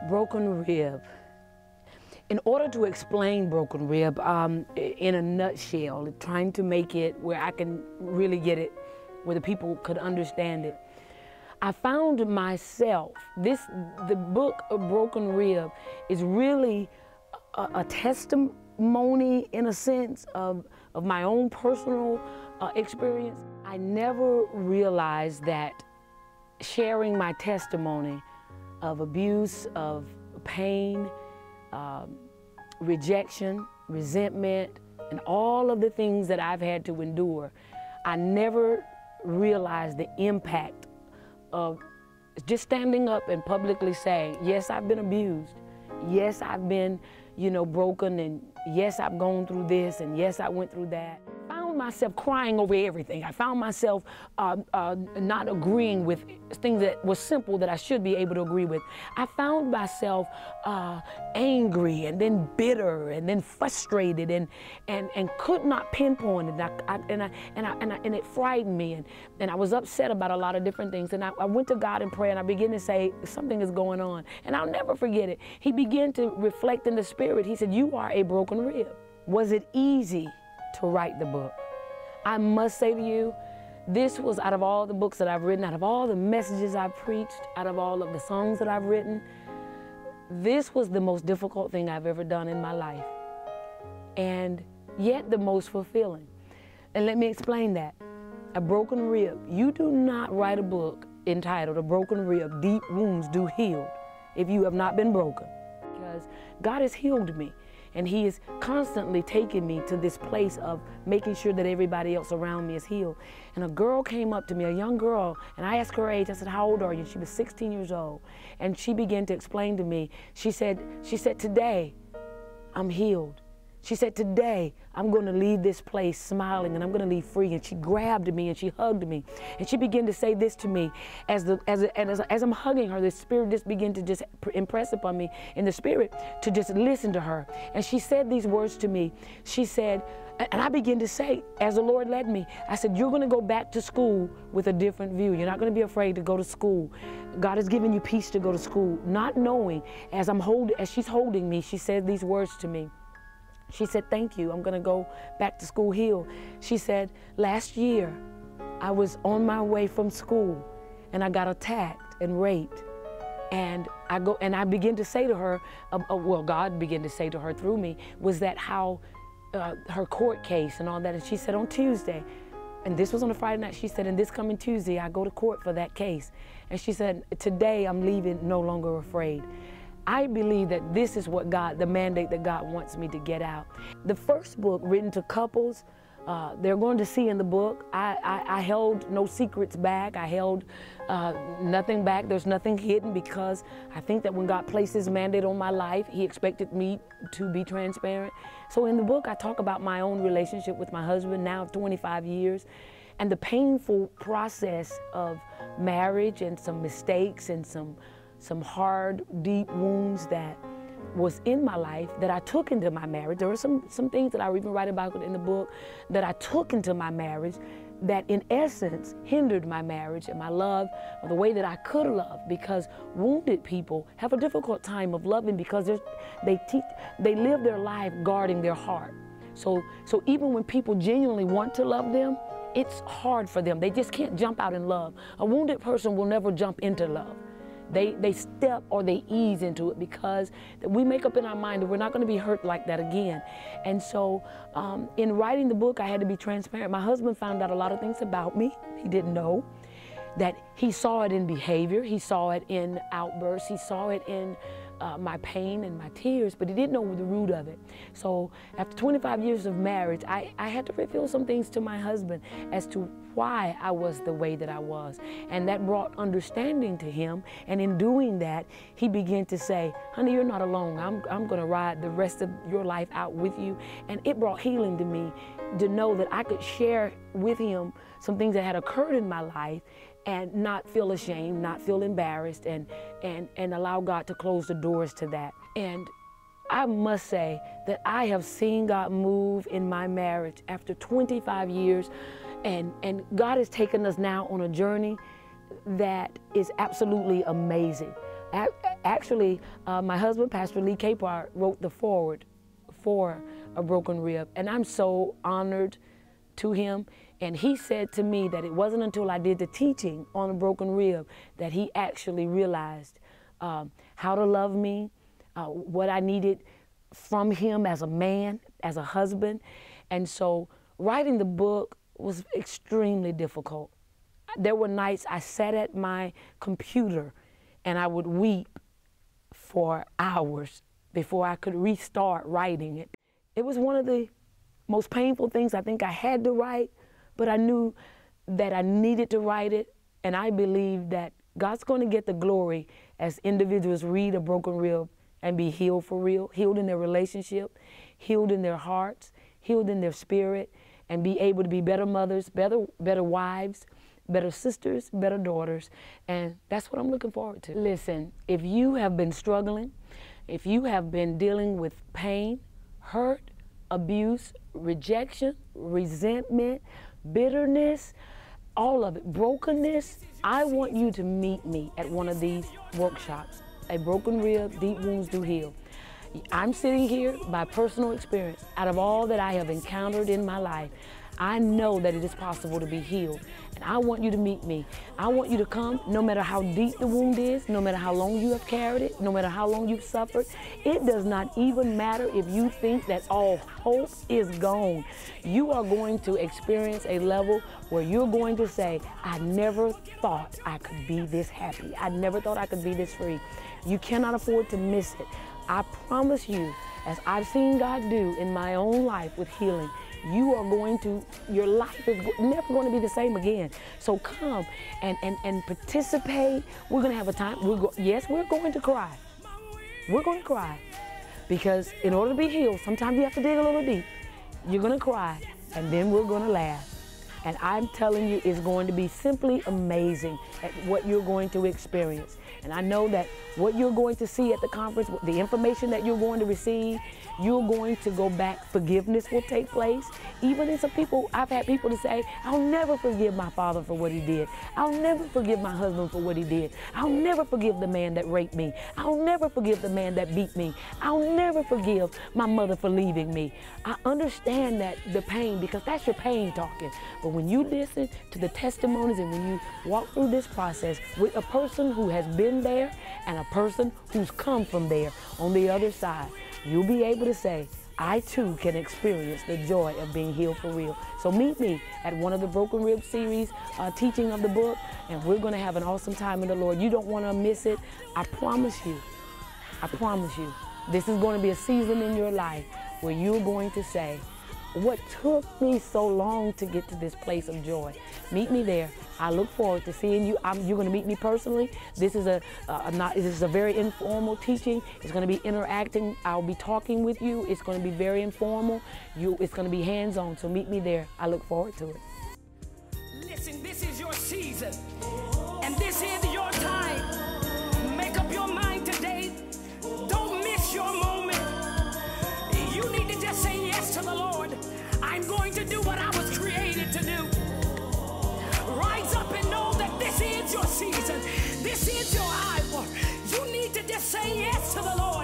Broken rib. In order to explain broken rib in a nutshell, trying to make it where I can really get it, where the people could understand it, I found myself, the book of Broken Rib is really a testimony in a sense of my own personal experience. I never realized that sharing my testimony of abuse, of pain, rejection, resentment, and all of the things that I've had to endure, I never realized the impact of just standing up and publicly saying, yes, I've been abused. Yes, I've been, broken, and yes, I've gone through this, and yes, I went through that. I found myself crying over everything. I found myself not agreeing with things that were simple that I should be able to agree with. I found myself angry, and then bitter, and then frustrated, and could not pinpoint it. And it frightened me, and I was upset about a lot of different things. And I went to God in prayer, and I began to say, something is going on. And I'll never forget it. He began to reflect in the spirit. He said, you are a broken rib. Was it easy to write the book? I must say to you, this was, out of all the books that I've written, out of all the messages I've preached, out of all of the songs that I've written, this was the most difficult thing I've ever done in my life, and yet the most fulfilling. And let me explain that. A broken rib. You do not write a book entitled A Broken Rib, Deep Wounds Do Heal, if you have not been broken. Because God has healed me, and He is constantly taking me to this place of making sure that everybody else around me is healed. And a girl came up to me, a young girl, and I asked her age. I said, how old are you? She was 16 years old. And she began to explain to me. She said, today, I'm healed. She said, today, I'm going to leave this place smiling, and I'm going to leave free. And she grabbed me and she hugged me. And she began to say this to me. As I'm hugging her, the Spirit just began to just impress upon me in the Spirit to just listen to her. And she said these words to me. She said, and I began to say, as the Lord led me, I said, you're going to go back to school with a different view. You're not going to be afraid to go to school. God has given you peace to go to school. Not knowing, as she's holding me, she said these words to me. She said, thank you, I'm gonna go back to school healed. She said, last year, I was on my way from school and I got attacked and raped. And I began to say to her, well, God began to say to her through me, was that how her court case and all that. And she said, on Tuesday, and this was on a Friday night, she said, and this coming Tuesday, I go to court for that case. And she said, today I'm leaving no longer afraid. I believe that this is what the mandate that God wants me to get out. The first book written to couples, they're going to see in the book, I held no secrets back. I held nothing back. There's nothing hidden, because I think that when God placed His mandate on my life, He expected me to be transparent. So in the book, I talk about my own relationship with my husband, now 25 years, and the painful process of marriage and some mistakes and some hard, deep wounds that was in my life that I took into my marriage. There were some things that I even write about in the book that I took into my marriage that in essence hindered my marriage and my love, or the way that I could love, because wounded people have a difficult time of loving, because they live their life guarding their heart. So even when people genuinely want to love them, it's hard for them. They just can't jump out in love. A wounded person will never jump into love. They step or they ease into it, because we make up in our mind that we're not going to be hurt like that again. And so in writing the book, I had to be transparent. My husband found out a lot of things about me he didn't know, that he saw it in behavior, he saw it in outbursts, he saw it in my pain and my tears, but he didn't know the root of it. So after 25 years of marriage, I had to reveal some things to my husband as to why I was the way that I was. And that brought understanding to him. And in doing that, he began to say, honey, you're not alone. I'm going to ride the rest of your life out with you. And it brought healing to me to know that I could share with him some things that had occurred in my life and not feel ashamed, not feel embarrassed, and allow God to close the doors to that. And I must say that I have seen God move in my marriage after 25 years, and God has taken us now on a journey that is absolutely amazing. Actually, my husband, Pastor Lee Capehart, wrote the foreword for A Broken Rib, and I'm so honored to him. And he said to me that it wasn't until I did the teaching on A Broken Rib that he actually realized how to love me, what I needed from him as a man, as a husband. And so writing the book was extremely difficult. There were nights I sat at my computer and I would weep for hours before I could restart writing it. It was one of the most painful things I think I had to write, but I knew that I needed to write it, and I believe that God's going to get the glory as individuals read A Broken Rib and be healed for real, healed in their relationship, healed in their hearts, healed in their spirit, and be able to be better mothers, better wives, better sisters, better daughters, and that's what I'm looking forward to. Listen, if you have been struggling, if you have been dealing with pain, hurt, abuse, rejection, resentment, bitterness, all of it, brokenness, I want you to meet me at one of these workshops. A Broken Rib, Deep Wounds Do Heal. I'm sitting here by personal experience. Out of all that I have encountered in my life, I know that it is possible to be healed. And I want you to meet me. I want you to come, no matter how deep the wound is, no matter how long you have carried it, no matter how long you've suffered. It does not even matter if you think that all hope is gone. You are going to experience a level where you're going to say, I never thought I could be this happy. I never thought I could be this free. You cannot afford to miss it. I promise you, as I've seen God do in my own life with healing, you are going to, your life is never going to be the same again. So come and participate. We're going to have a time. Yes, we're going to cry. We're going to cry. Because in order to be healed, sometimes you have to dig a little deep. You're going to cry, and then we're going to laugh. And I'm telling you, it's going to be simply amazing at what you're going to experience. And I know that what you're going to see at the conference, the information that you're going to receive, you're going to go back. Forgiveness will take place. Even in some people, I've had people to say, I'll never forgive my father for what he did. I'll never forgive my husband for what he did. I'll never forgive the man that raped me. I'll never forgive the man that beat me. I'll never forgive my mother for leaving me. I understand that the pain, because that's your pain talking. But when you listen to the testimonies and when you walk through this process with a person who has been there and a person who's come from there on the other side, you'll be able to say, I too can experience the joy of being healed for real. So meet me at one of the Broken Rib series teaching of the book, and we're going to have an awesome time in the Lord. You don't want to miss it. I promise you, this is going to be a season in your life where you're going to say, what took me so long to get to this place of joy? Meet me there. I look forward to seeing you. You're going to meet me personally. This is a very informal teaching. It's going to be interacting. I'll be talking with you. It's going to be very informal. It's going to be hands-on. So meet me there. I look forward to it. Listen, this is your season, and this is your time. Make up your mind today. Don't miss your moment. You need to just say yes to the Lord. I'm going to do what I was created to do. Rise up and know that this is your season. This is your hour. You need to just say yes to the Lord.